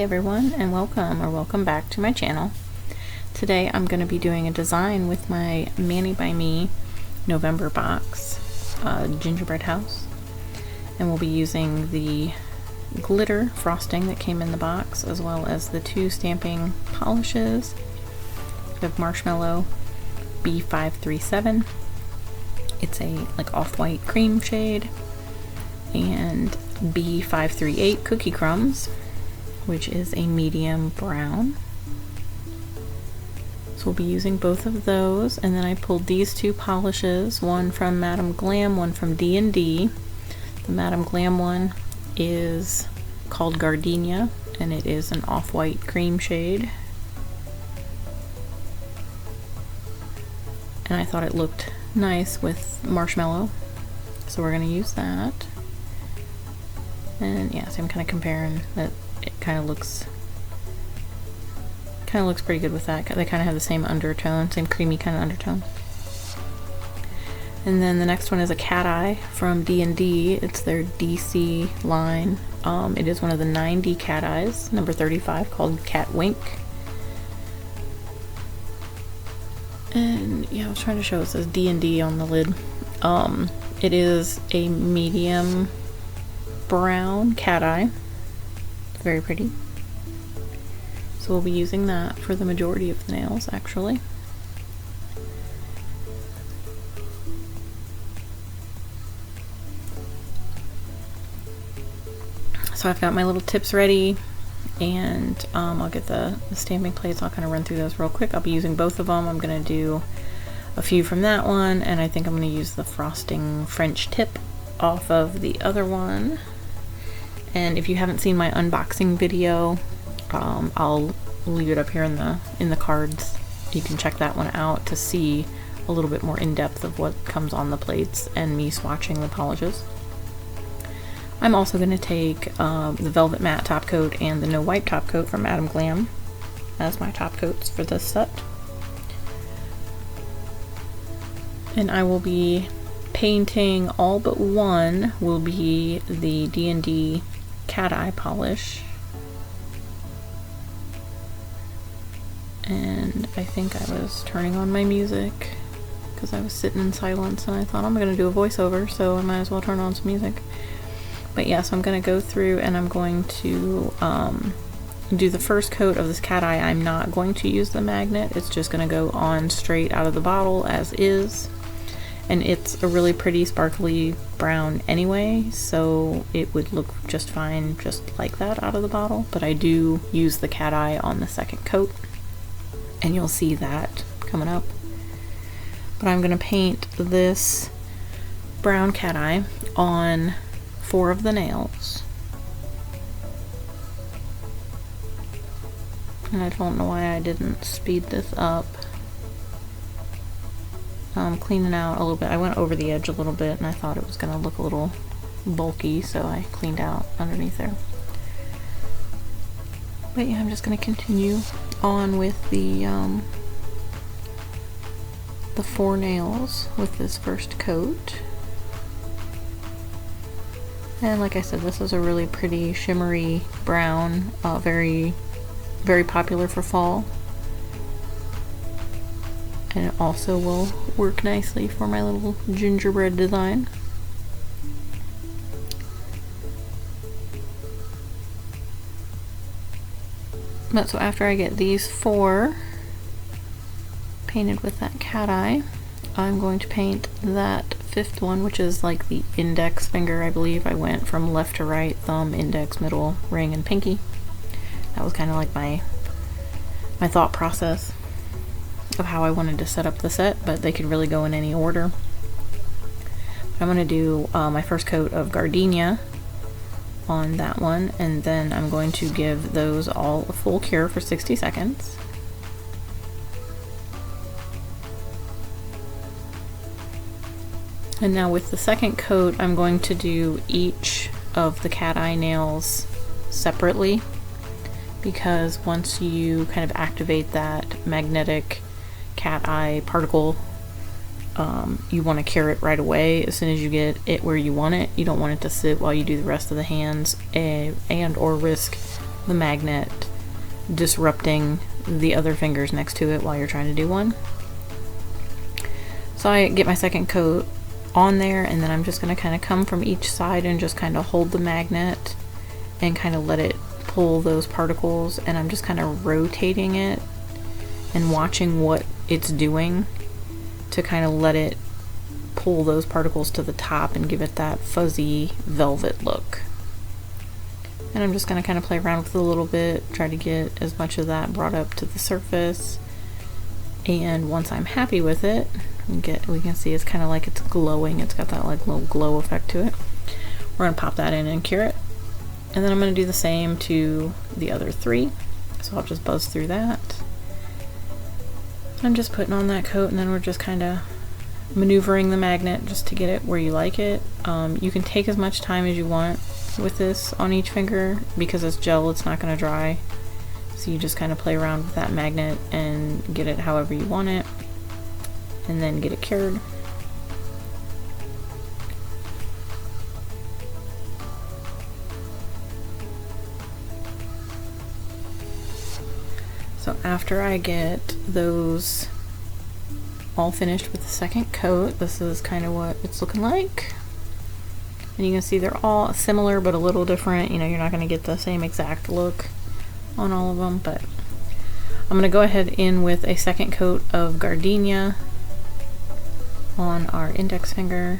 everyone, and welcome back to my channel. Today I'm going to be doing a design with my Mani by Me November box gingerbread house, and we'll be using the glitter frosting that came in the box as well as the two stamping polishes. We have Marshmallow B537. It's a like off-white cream shade, and B538 Cookie Crumbs, which is a medium brown. So we'll be using both of those, and then I pulled these two polishes, one from Madam Glam, one from D&D. The Madam Glam one is called Gardenia, and it is an off-white cream shade. And I thought it looked nice with Marshmallow, so we're going to use that. And yeah, so I'm kind of comparing that. It kind of looks pretty good with that. They kind of have the same undertone, same creamy kind of undertone. And then the next one is a Cateye from D&D. It's their DC line. It is one of the 9D Cateyes, number 35, called Cat Wink. And yeah, I was trying to show, it says D&D on the lid. It is a medium brown Cateye. It's very pretty. So we'll be using that for the majority of the nails, actually. So I've got my little tips ready, and I'll get the stamping plates. I'll kind of run through those real quick. I'll be using both of them. I'm going to do a few from that one, and I think I'm going to use the frosting French tip off of the other one. And if you haven't seen my unboxing video, I'll leave it up here in the cards. You can check that one out to see a little bit more in depth of what comes on the plates and me swatching the polishes. I'm also going to take the Velvet Matte top coat and the No Wipe top coat from Madam Glam as my top coats for this set. And I will be painting, all but one will be the D&D Cateye polish. And I think I was turning on my music because I was sitting in silence, and I thought I'm going to do a voiceover, so I might as well turn on some music. But yes, I'm going to go through and I'm going to do the first coat of this Cateye. I'm not going to use the magnet. It's just going to go on straight out of the bottle as is. And it's a really pretty sparkly brown anyway, so it would look just fine just like that out of the bottle. But I do use the Cateye on the second coat, and you'll see that coming up. But I'm going to paint this brown Cateye on 4 of the nails. And I don't know why I didn't speed this up. Cleaning out a little bit. I went over the edge a little bit, and I thought it was going to look a little bulky, so I cleaned out underneath there. But yeah, I'm just going to continue on with the 4 nails with this first coat. And like I said, this is a really pretty shimmery brown, very, very popular for fall. And it also will work nicely for my little gingerbread design. But so after I get these 4 painted with that Cateye, I'm going to paint that 5th one, which is like the index finger, I believe. I went from left to right, thumb, index, middle, ring, and pinky. That was kind of like my thought process of how I wanted to set up the set, but they could really go in any order. I'm going to do my first coat of Gardenia on that one, and then I'm going to give those all a full cure for 60 seconds. And now with the second coat, I'm going to do each of the Cateye nails separately, because once you kind of activate that magnetic Cateye particle, you want to cure it right away as soon as you get it where you want it. You don't want it to sit while you do the rest of the hands and or risk the magnet disrupting the other fingers next to it while you're trying to do one. So I get my second coat on there, and then I'm just going to kind of come from each side and just kind of hold the magnet and kind of let it pull those particles, and I'm just kind of rotating it and watching what it's doing to kind of let it pull those particles to the top and give it that fuzzy velvet look. And I'm just going to kind of play around with it a little bit, try to get as much of that brought up to the surface. And once I'm happy with it, we can see it's kind of like it's glowing. It's got that like little glow effect to it. We're going to pop that in and cure it. And then I'm going to do the same to the other 3. So I'll just buzz through that. I'm just putting on that coat, and then we're just kind of maneuvering the magnet just to get it where you like it. You can take as much time as you want with this on each finger. Because it's gel, it's not going to dry. So you just kind of play around with that magnet and get it however you want it, and then get it cured. So after I get those all finished with the second coat, this is kind of what it's looking like. And you can see they're all similar but a little different. You know, you're not going to get the same exact look on all of them, but I'm going to go ahead in with a second coat of gardenia on our index finger,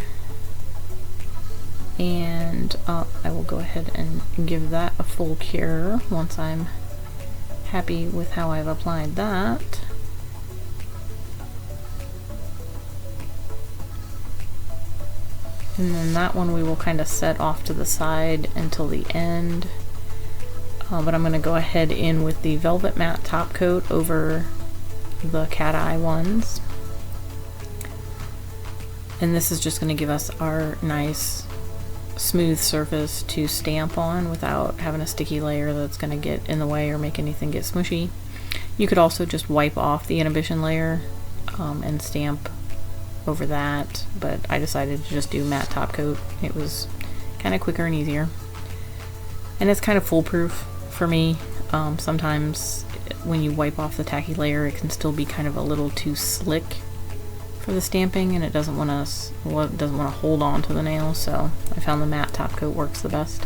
and I will go ahead and give that a full cure once I'm happy with how I've applied that. And then that one we will kind of set off to the side until the end. But I'm going to go ahead in with the Velvet Matte top coat over the Cateye ones. And this is just going to give us our nice smooth surface to stamp on without having a sticky layer that's going to get in the way or make anything get smushy. You could also just wipe off the inhibition layer and stamp over that, but I decided to just do matte top coat. It was kind of quicker and easier. And it's kind of foolproof for me. Sometimes when you wipe off the tacky layer, it can still be kind of a little too slick for the stamping, and it doesn't want to hold on to the nail, so I found the matte top coat works the best.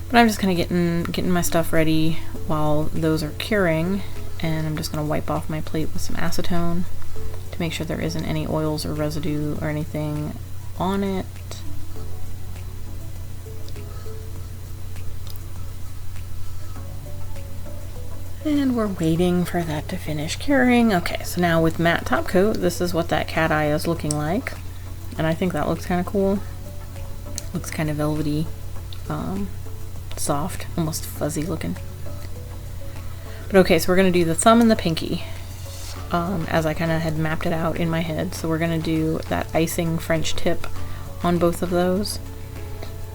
But I'm just kind of getting my stuff ready while those are curing, and I'm just going to wipe off my plate with some acetone to make sure there isn't any oils or residue or anything on it. And we're waiting for that to finish curing. Okay, so now with matte top coat, this is what that cat eye is looking like. And I think that looks kind of cool. Looks kind of velvety, soft, almost fuzzy looking. But okay, so we're going to do the thumb and the pinky, as I kind of had mapped it out in my head. So we're going to do that icing French tip on both of those.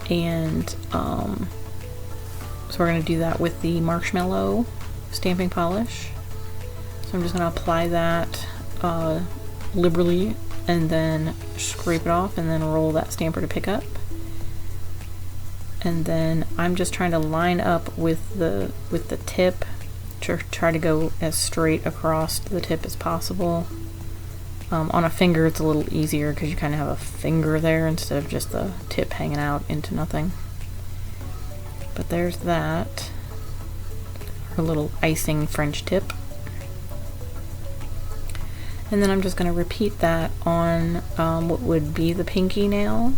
And so we're going to do that with the marshmallow stamping polish. So I'm just going to apply that liberally and then scrape it off and then roll that stamper to pick up. And then I'm just trying to line up with the tip to try to go as straight across the tip as possible. On a finger it's a little easier because you kind of have a finger there instead of just the tip hanging out into nothing. But there's that. Our little icing French tip. And then I'm just going to repeat that on what would be the pinky nail.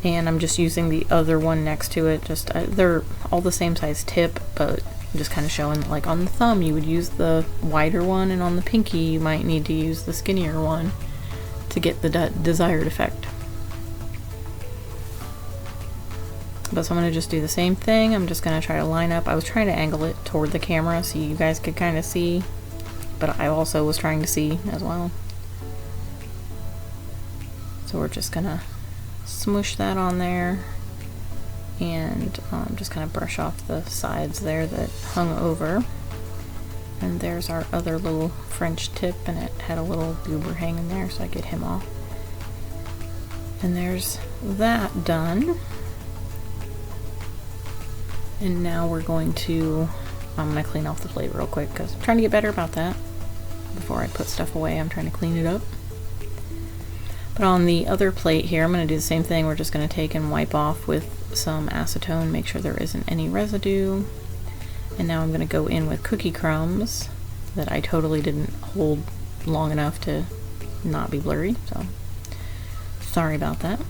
And I'm just using the other one next to it. Just they're all the same size tip, but I'm just kind of showing that, like on the thumb you would use the wider one, and on the pinky you might need to use the skinnier one to get the desired effect. But so I'm going to just do the same thing. I'm just going to try to line up. I was trying to angle it toward the camera so you guys could kind of see, but I also was trying to see as well. So we're just going to smoosh that on there and just kind of brush off the sides there that hung over. And there's our other little French tip, and it had a little goober hanging there, so I get him off. And there's that done. And now we're going to, I'm going to clean off the plate real quick because I'm trying to get better about that. Before I put stuff away, I'm trying to clean it up. But on the other plate here, I'm going to do the same thing. We're just going to take and wipe off with some acetone, make sure there isn't any residue. And now I'm going to go in with cookie crumbs that I totally didn't hold long enough to not be blurry, so sorry about that.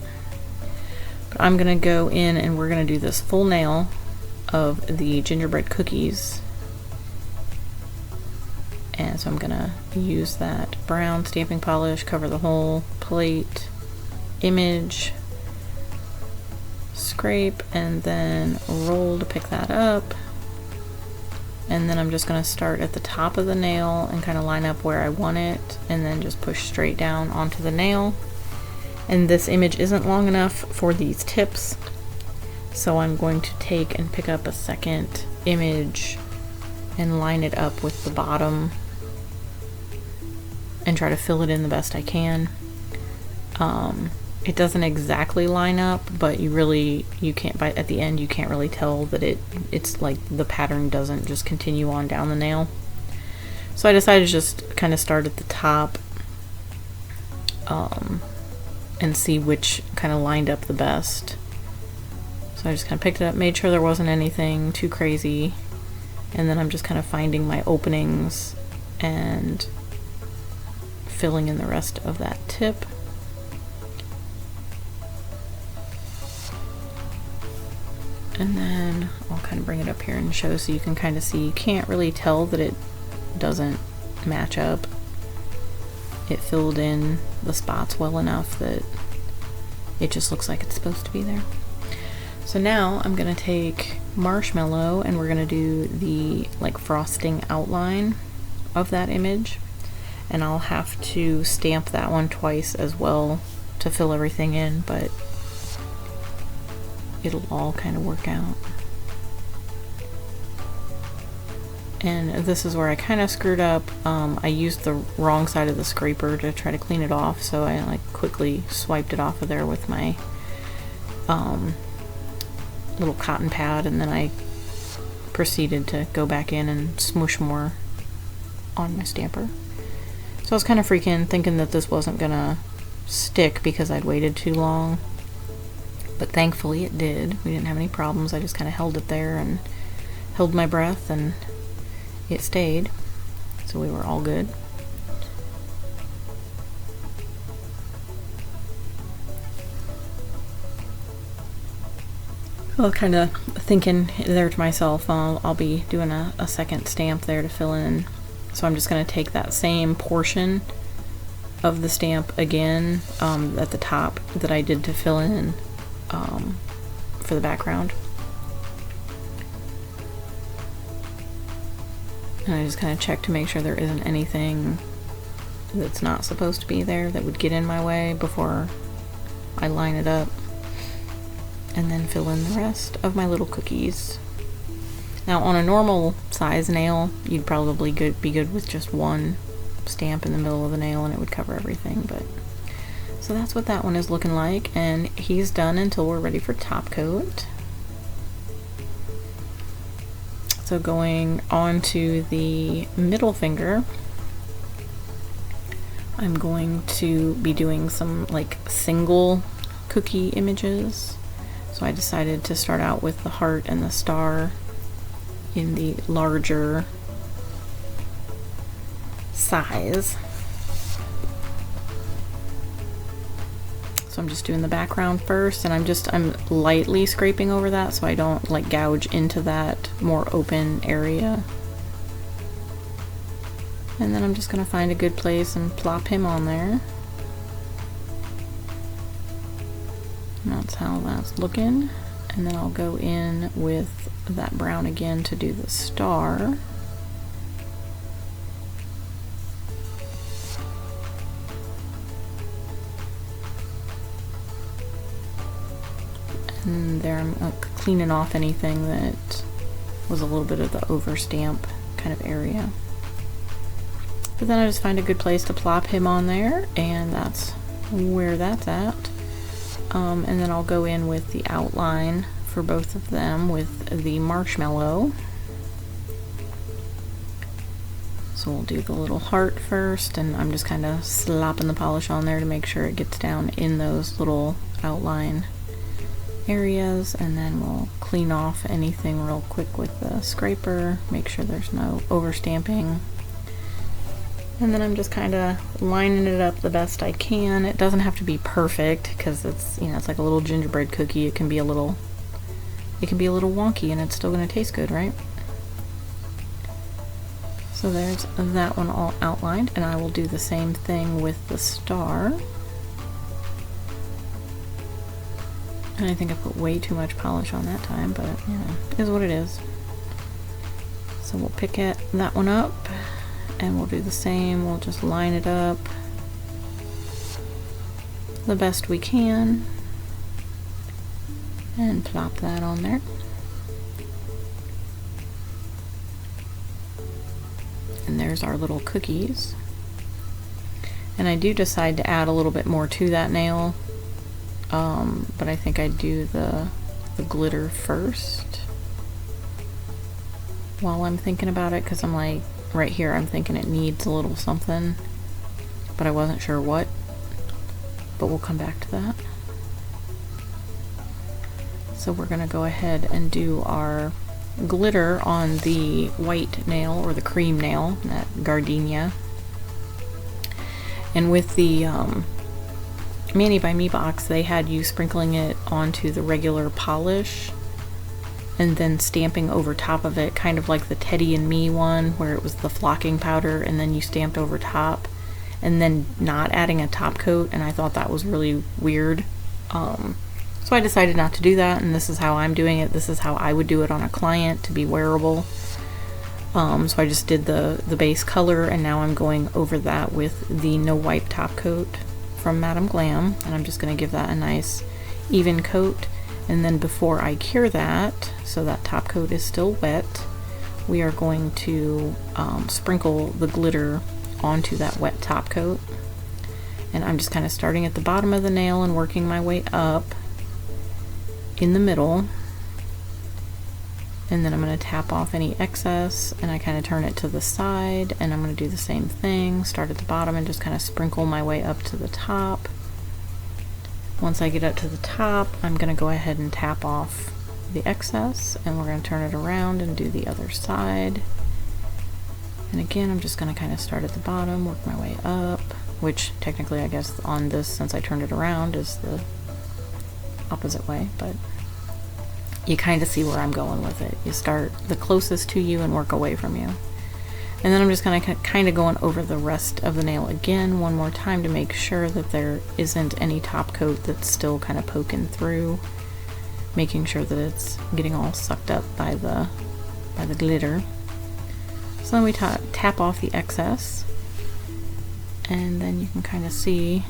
But I'm going to go in and we're going to do this full nail of the gingerbread cookies. And so I'm going to use that brown stamping polish, cover the whole plate, image, scrape, and then roll to pick that up. And then I'm just going to start at the top of the nail and kind of line up where I want it, and then just push straight down onto the nail. And this image isn't long enough for these tips, so I'm going to take and pick up a second image and line it up with the bottom and try to fill it in the best I can. It doesn't exactly line up, but you can't, at the end you can't really tell that it's like the pattern doesn't just continue on down the nail. So I decided to just kind of start at the top and see which kind of lined up the best. So I just kind of picked it up, made sure there wasn't anything too crazy, and then I'm just kind of finding my openings and filling in the rest of that tip. And then I'll kind of bring it up here and show so you can kind of see. You can't really tell that it doesn't match up. It filled in the spots well enough that it just looks like it's supposed to be there. So now I'm gonna take marshmallow and we're gonna do the like frosting outline of that image. And I'll have to stamp that one twice as well to fill everything in, but it'll all kind of work out. And this is where I kind of screwed up. I used the wrong side of the scraper to try to clean it off, so I like quickly swiped it off of there with my little cotton pad, and then I proceeded to go back in and smush more on my stamper. So I was kind of freaking thinking that this wasn't gonna stick because I'd waited too long. But thankfully it did. We didn't have any problems. I just kind of held it there and held my breath and it stayed. So we were all good. I was kind of thinking there to myself, I'll be doing a second stamp there to fill in. So I'm just going to take that same portion of the stamp again at the top that I did to fill in for the background. And I just kind of check to make sure there isn't anything that's not supposed to be there that would get in my way before I line it up. And then fill in the rest of my little cookies. Now on a normal size nail, you'd probably be good with just one stamp in the middle of the nail and it would cover everything, but so that's what that one is looking like, and he's done until we're ready for top coat. So going on to the middle finger, I'm going to be doing some like single cookie images. So I decided to start out with the heart and the star in the larger size. So I'm just doing the background first, and I'm lightly scraping over that so I don't like gouge into that more open area. And then I'm just gonna find a good place and plop him on there. And that's how that's looking. And then I'll go in with that brown again to do the star. And there I'm cleaning off anything that was a little bit of the overstamp kind of area. But then I just find a good place to plop him on there, and that's where that's at. And then I'll go in with the outline for both of them with the marshmallow. So we'll do the little heart first, and I'm just kind of slopping the polish on there to make sure it gets down in those little outline areas, and then we'll clean off anything real quick with the scraper, make sure there's no overstamping. And then I'm just kind of lining it up the best I can. It doesn't have to be perfect because it's, you know, it's like a little gingerbread cookie. It can be a little wonky and it's still going to taste good, right? So there's that one all outlined, and I will do the same thing with the star. And I think I put way too much polish on that time, but you know, it is what it is. So we'll pick that one up, and we'll do the same. We'll just line it up the best we can and plop that on there. And there's our little cookies. And I do decide to add a little bit more to that nail, but I think I do the glitter first while I'm thinking about it, because I'm like, right here I'm thinking it needs a little something, but I wasn't sure what, but we'll come back to that. So we're gonna go ahead and do our glitter on the white nail, or the cream nail, that gardenia. And with the Mani by Me box, they had you sprinkling it onto the regular polish and then stamping over top of it, kind of like the Teddy and Me one, where it was the flocking powder and then you stamped over top, and then not adding a top coat, and I thought that was really weird. So I decided not to do that, and this is how I'm doing it. This is how I would do it on a client to be wearable. So I just did the base color, and now I'm going over that with the No Wipe top coat from Madam Glam, and I'm just going to give that a nice even coat. And then before I cure that, so that top coat is still wet, we are going to sprinkle the glitter onto that wet top coat. And I'm just kind of starting at the bottom of the nail and working my way up in the middle, and then I'm going to tap off any excess, and I kind of turn it to the side, and I'm going to do the same thing, start at the bottom and just kind of sprinkle my way up to the top. Once I get up to the top, I'm going to go ahead and tap off the excess, and we're going to turn it around and do the other side. And again, I'm just going to kind of start at the bottom, work my way up, which technically I guess on this, since I turned it around, is the opposite way, but you kind of see where I'm going with it. You start the closest to you and work away from you. And then I'm just going to kind of going over the rest of the nail again one more time to make sure that there isn't any top coat that's still kind of poking through, making sure that it's getting all sucked up by the glitter. So then we tap off the excess, and then you can kind of see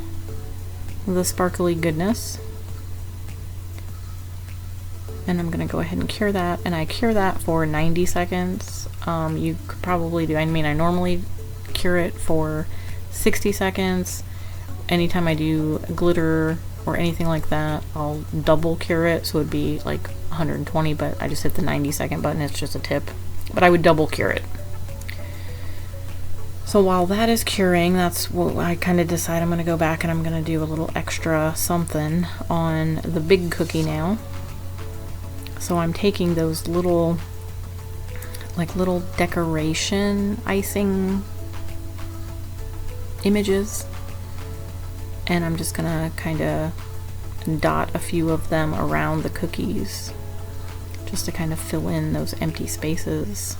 the sparkly goodness. And I'm going to go ahead and cure that, and I cure that for 90 seconds. You could probably do, I mean, I normally cure it for 60 seconds. Anytime I do glitter or anything like that, I'll double cure it, so it'd be like 120, but I just hit the 90-second button. It's just a tip, but I would double cure it. So while that is curing, that's what I kind of decide I'm going to go back and I'm going to do a little extra something on the big cookie now. So I'm taking those little decoration icing images, and I'm just gonna kind of dot a few of them around the cookies just to kind of fill in those empty spaces.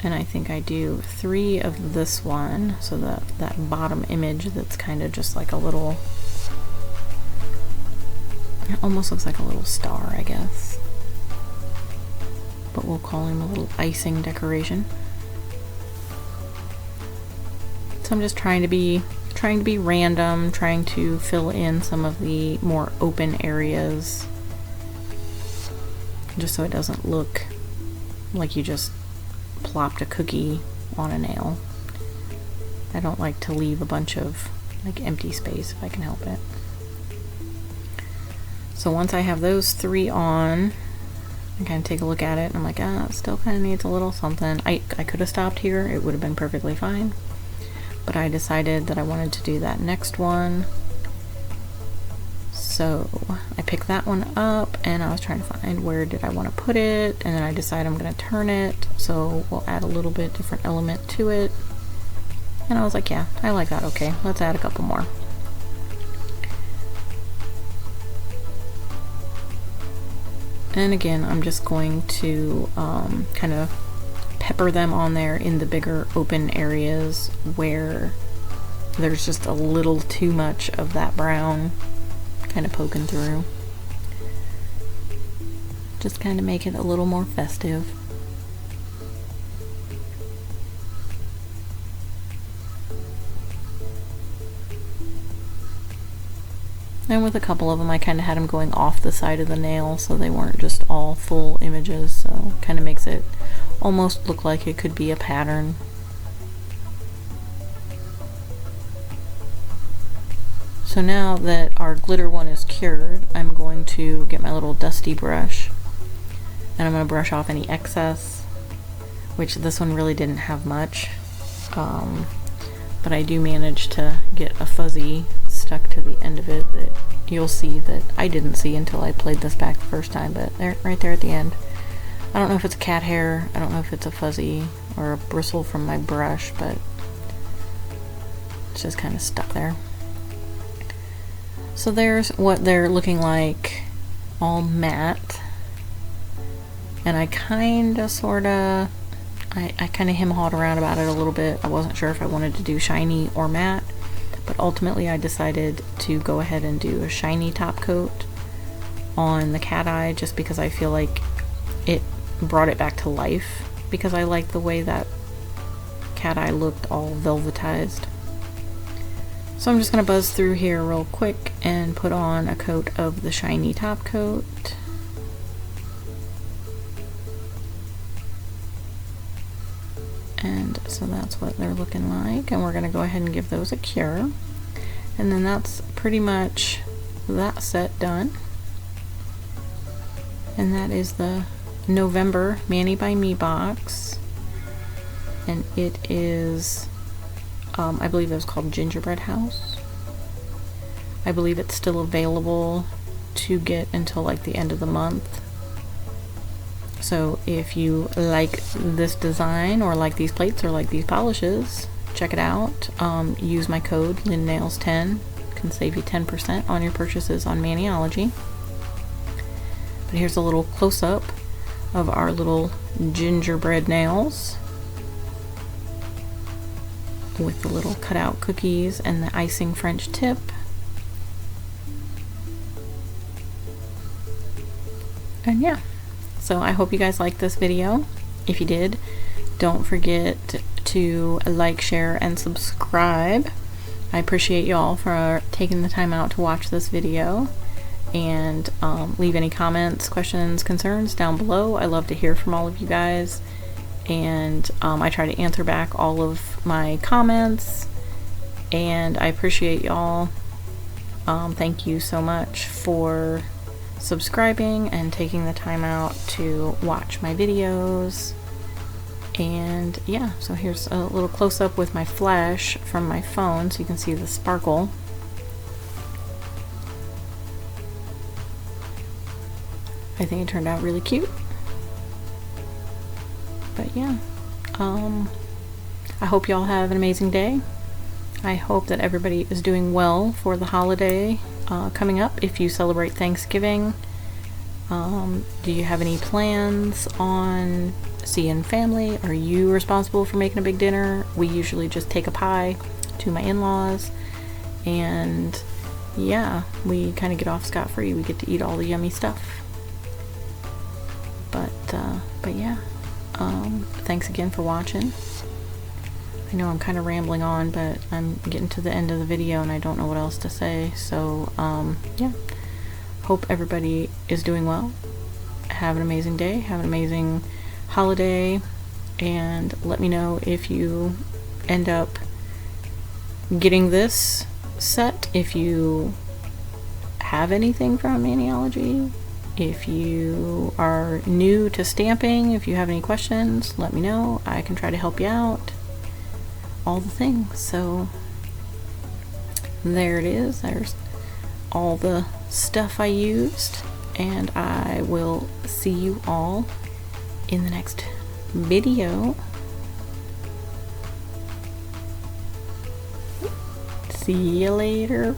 And I think I do 3 of this one, so that bottom image that's kind of just like a little, it almost looks like a little star, I guess, but we'll call him a little icing decoration. So I'm just trying to be random, trying to fill in some of the more open areas, just so it doesn't look like you just plopped a cookie on a nail. I don't like to leave a bunch of like empty space if I can help it. So once I have those 3 on, I kind of take a look at it and I'm like, it still kind of needs a little something. I could have stopped here, it would have been perfectly fine, but I decided that I wanted to do that next one. So I picked that one up and I was trying to find where did I want to put it, and then I decided I'm going to turn it, so we'll add a little bit different element to it. And I was like, yeah, I like that. Okay, let's add a couple more. And again, I'm just going to kind of pepper them on there in the bigger open areas where there's just a little too much of that brown kind of poking through. Just kind of make it a little more festive. And with a couple of them, I kind of had them going off the side of the nail so they weren't just all full images, so kind of makes it almost look like it could be a pattern. So now that our glitter one is cured, I'm going to get my little dusty brush and I'm going to brush off any excess, which this one really didn't have much, but I do manage to get a fuzzy stuck to the end of it that you'll see that I didn't see until I played this back the first time, but there, right there at the end. I don't know if it's cat hair, I don't know if it's a fuzzy or a bristle from my brush, but it's just kind of stuck there. So there's what they're looking like, all matte, and I kind of sorta I kind of hem-hawed around about it a little bit. I wasn't sure if I wanted to do shiny or matte, but ultimately I decided to go ahead and do a shiny top coat on the cat eye just because I feel like it brought it back to life, because I like the way that cat eye looked all velvetized. So I'm just going to buzz through here real quick and put on a coat of the shiny top coat. And so that's what they're looking like, and we're going to go ahead and give those a cure. And then that's pretty much that set done. And that is the November Mani by Me box. And it is, I believe it was called Gingerbread House. I believe it's still available to get until like the end of the month. So if you like this design or like these plates or like these polishes, check it out. Use my code LynNails10. It can save you 10% on your purchases on Maniology. But here's a little close-up of our little gingerbread nails with the little cutout cookies and the icing French tip. And yeah. So I hope you guys liked this video. If you did, don't forget to like, share, and subscribe. I appreciate y'all for taking the time out to watch this video, and leave any comments, questions, concerns down below. I love to hear from all of you guys, and I try to answer back all of my comments, and I appreciate y'all. Thank you so much for subscribing and taking the time out to watch my videos. And yeah, so here's a little close-up with my flash from my phone so you can see the sparkle. I think it turned out really cute. But yeah, I hope y'all have an amazing day. I hope that everybody is doing well for the holiday coming up. If you celebrate Thanksgiving, do you have any plans on seeing family? Are you responsible for making a big dinner? We usually just take a pie to my in-laws, and yeah, we kind of get off scot-free. We get to eat all the yummy stuff. But yeah, thanks again for watching. I know I'm kind of rambling on, but I'm getting to the end of the video and I don't know what else to say. So yeah, hope everybody is doing well. Have an amazing day, have an amazing holiday, and let me know if you end up getting this set, if you have anything from Maniology. If you are new to stamping, if you have any questions, let me know. I can try to help you out. All the things. So there it is. There's all the stuff I used, and I will see you all in the next video. See you later.